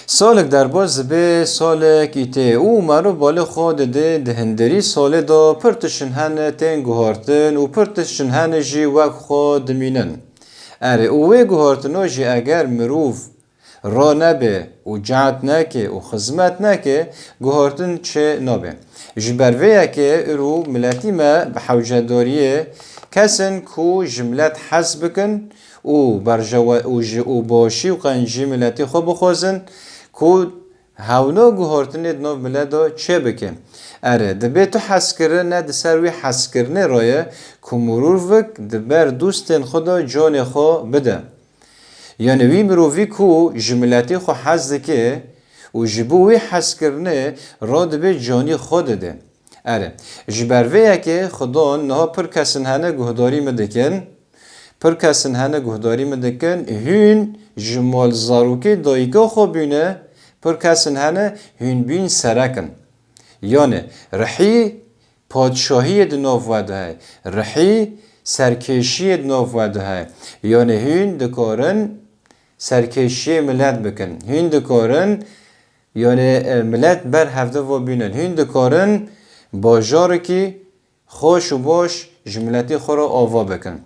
سالک در باز به سالک ایته او مرو بالا خود ده هندری سال دا پرتشن هنه تن گوهارتن و پرتشن هنه جی وک خود مینن. اره اوه گوهارتنو جی اگر مروف را نبه و جهت نکه و خدمت نکه گوهارتن چه نبه. جبرویه که رو ملتی ما به حوجداریه کسن کو جملت حذف بکن و برجوا و باشی و قنجی ملتی خوب بخوزن کو هاونا گوهارتن نو ملدا چه بکن. اره دبی تو حس کرده نه دسروی حس کرده رایه که مرور وک دبر دوستن خدا جان خو بده. یعنی وی مروی کو جملاتی خو حس که و جبوی حس کرده را دبی جانی خود ده. اره جبرویه که خدا نه پر کسن هنه گهداری مدکن پر کسن هنه گهداری مدکن هون جمال زاروکی دایگا خو بینه پر کسن هنه هون بین سرکن. یعنی رحی پادشاهی دناف وده های رحی سرکشی دناف وده های یعنی هون دکارن سرکشی ملت بکن هون دکارن یعنی ملت بر هفته و بینن هون دکارن باجاره که خوش و باش جملتی خورا آوا بکن.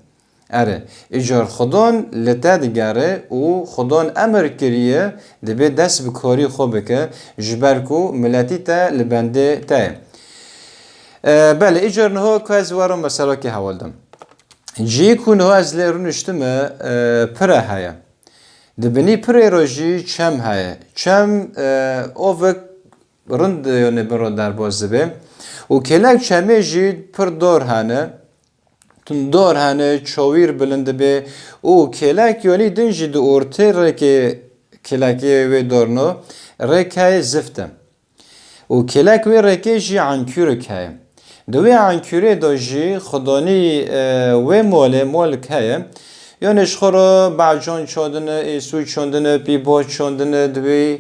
اره اجار خدان لطه دگره و خدان امر کریه دبی دست بکاری خوب بکن جبرکو ملتی تا لبنده تا. بله اجار نها که از وارم مثلا که حوالدم جی که نها از لیرونشتمه پره هیا دبنی پره راجی چم هیا چم اوک رند یعنی برا در باز به و کلک چمه جید پر دار هنه دار هنه چاویر بلنده به او کلک یعنی دنجی دو ارته رکه کلکی و دارنو رکه زفتم و کلک و رکه جی عنکوره که دوی عنکوره دا جی خدانی و مال که یعنی شخورا بعجان چاندنه ایسوی چاندنه پی باج چاندنه دوی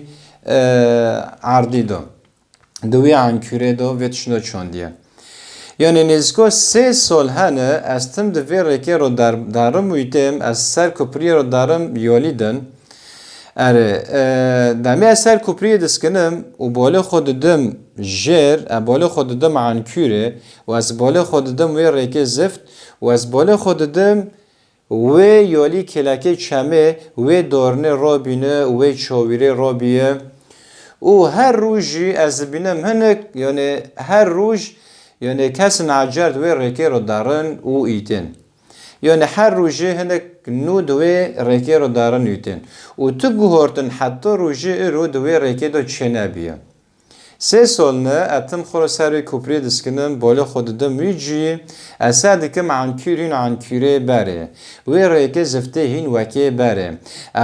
عردی دا دوی عنکوره دا ویتشنا چاندیه. یعنی نزدیک 3 سال هنه استم دوی رکی رو دارم ویتم از سر کپری رو دارم یالیدن. اره دمی از سر کپری دسکنم و بالا خود دم جر بالا خود دم عنکوره و از بالا خود دم وی رکی زفت و از بالا خود دم و یالی کلکه چمه و دارنه را بینه و چاویره را بیه و هر روزی از بینم هنک یعنی هر روز یعنی کس نعجرد و رکی رو دارن او ایتن یعنی هر روزی هنک نود و رکی رو دارن ایتن و تو گوهرتن حتی روزی رو دوی رکی دو چه نبیه 3 سال نه اتم خورا سروی کپری دسکنم بالا خود دم ویجی اسد که عنکورین عنکوره بره و رکی زفته هین وکی بره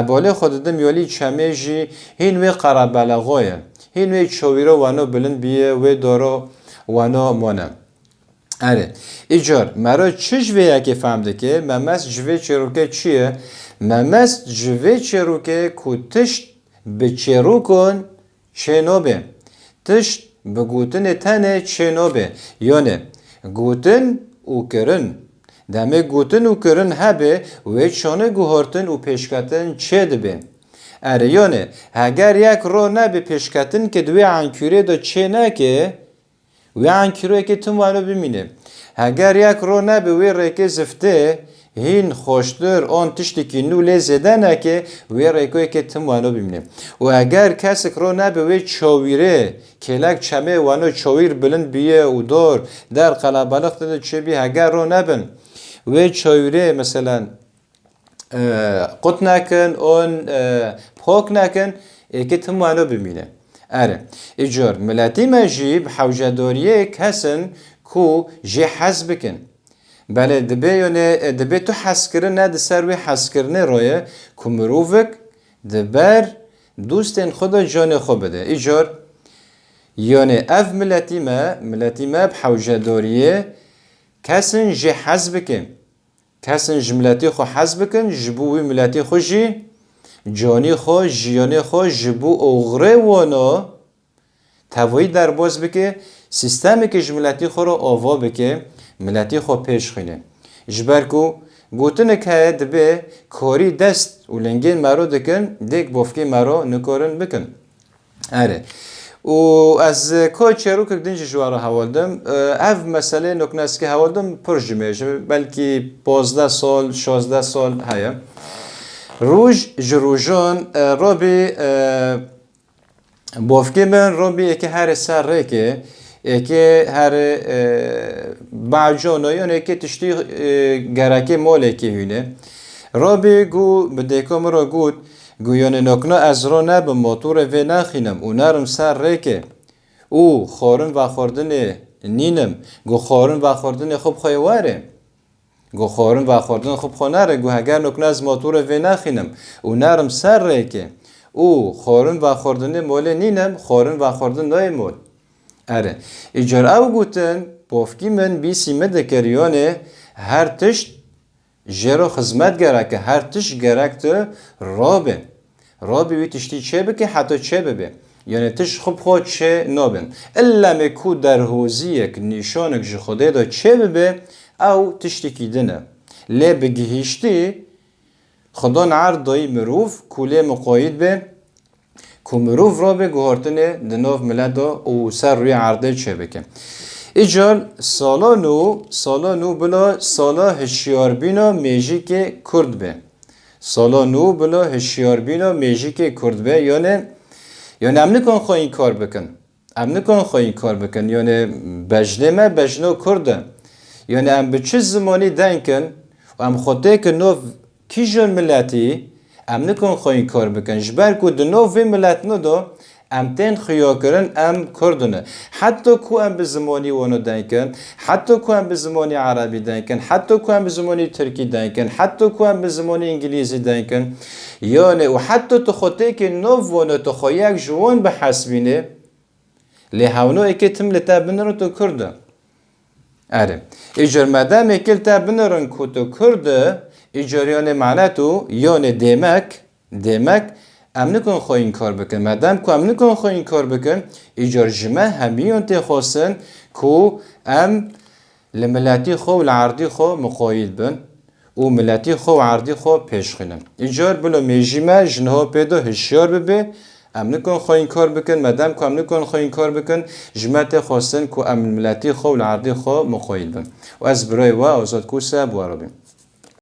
بالا خود دم یالی چمه جی هین و قربلغای هین و چاویرو وانو بلند بیه و دارو وانا مانم. اره ایجار مرا چه جویه که فهمده که ممس جوی چروکه چیه؟ ممس جوی چروکه که تشت به چروکن چه نوبه تشت به گوتن تنه چه نوبه یعنی گوتن او کرن دمه گوتن او کرن هبه و چانه گوهارتن و پیشکتن چه دبه. اره یعنی اگر یک رو نبه پیشکتن که دوی عنکوره دا چه نکه و عنکوره که تم وانو ببینه اگر یک رو نبه وی رکی زفته هین خوشتر آن تشتی که نو لزده نکه وی رکی که تم وانو ببینه و اگر کسی رو نبه وی چاویره کلک چمه وانو چاویر بلند بیه و دار در قلبالخ داده چه بی اگر رو نبن وی چاویره مثلا قط نکن اون پاک نکن که تم وانو ببینه. اره ایجار ملتی مجیب حوجداریه کسن کو جی حز بکن بله دبی تو حز کرن نه دسروی حز کرنه رایه که مروفک دبر دوستن خدا جان خوب بده. ایجار یعنی اف ملتی ما بحوجداریه کسن جی حز بکن کسن جملتی خو حز بکن جبوی ملتی خو جی جانی خو جیانی خو جبو اغره وانا توایی در باز بکه سیستمی که ملتی خو رو آوا بکه ملتی خو پیش خینه جبر کو گوتن که دبه کاری دست و لنگین مرو دکن دیک بافکی مرو نکارن بکن اره و از که چروک دنج جواره هوالدم اف مسئله نکناس که هوالدم پرج میشه بلکه 15 سال 16 سال هیا روز جروجان رابی بافکی من رابی که هر سر که هر بعجانه یا که تشتی گرکه ماله که هونه رابی گو بدکام را گود گویان نکنا از را نب موتور و نخینم و نرم سر ریکه او خورن و خوردن نینم گو خورن و خوردن خوب خیواره گو خورن و خوردن خوب خوناره گو هگر نکنا از موتور و نخینم و نرم سر ریکه او خورن و خوردن مول نینم خورن و خوردن نای مول اره ایجار او گوتن بافکی من بیسی مدکریانه هر تشت جرو خدمت گرکه هر تش گرکت رابن رابی وی تشتی چه بکه حتی چه ببه یعنی تش خوب خود چه نابن الا مکو در حوزیک نیشانک جه خوده دا چه ببه او تشتی کی دنه لی بگیهشتی خدا نعرد دایی مروف کوله مقاید به که مروف رابه گوهارتنه دناف ملدا او سر روی عرده چه بکه ایجال سالا نو بلا سالا هشیار بینا میجی که کرد به سالا نو بلا هشیار بینا میجی که کرد به یعنی ام نکن خواهی کار بکن یعنی بجنه بجنه کرده یعنی ام به چه زمانی دنکن و ام خواهده که نو کی جان ملتی ام نکن خواهی کار بکن جبر که دنو وی ملت ندو ام تن خیا کرن ام کردنه حتی کو ام به زمانی وانو دنکن حتی کو ام به زمانی عربی دنکن حتی کو ام به زمانی ترکی دنکن حتی کو ام به زمانی انگلیسی دنکن یعنی و حتی تو خطه که نو وانو تو خواهی جوان به حسبینه لحونو اکی تم لطبنه رو تو کرده اره ایجار مدام اکل تبنه رو که تو کرده ایجاریان معنی تو یعنی دمک ام نکن خواهی کار بکن مدام که ام نکن خواهی کار بکن ایجار جمع همیون تخواستن که ام لملتی خو و لعردی خو مقاید بن و ملتی خو و عردی خو پیش خینن ایجار بلا میجیمه جنها پیدا هشیار ببه ام نکن خواهی کار بکن مدام که ام نکن خواهی کار بکن جمع تخواستن که ام ملتی خو و لعردی خو مقاید بن و از برای و آزاد کوسه بوارا بیم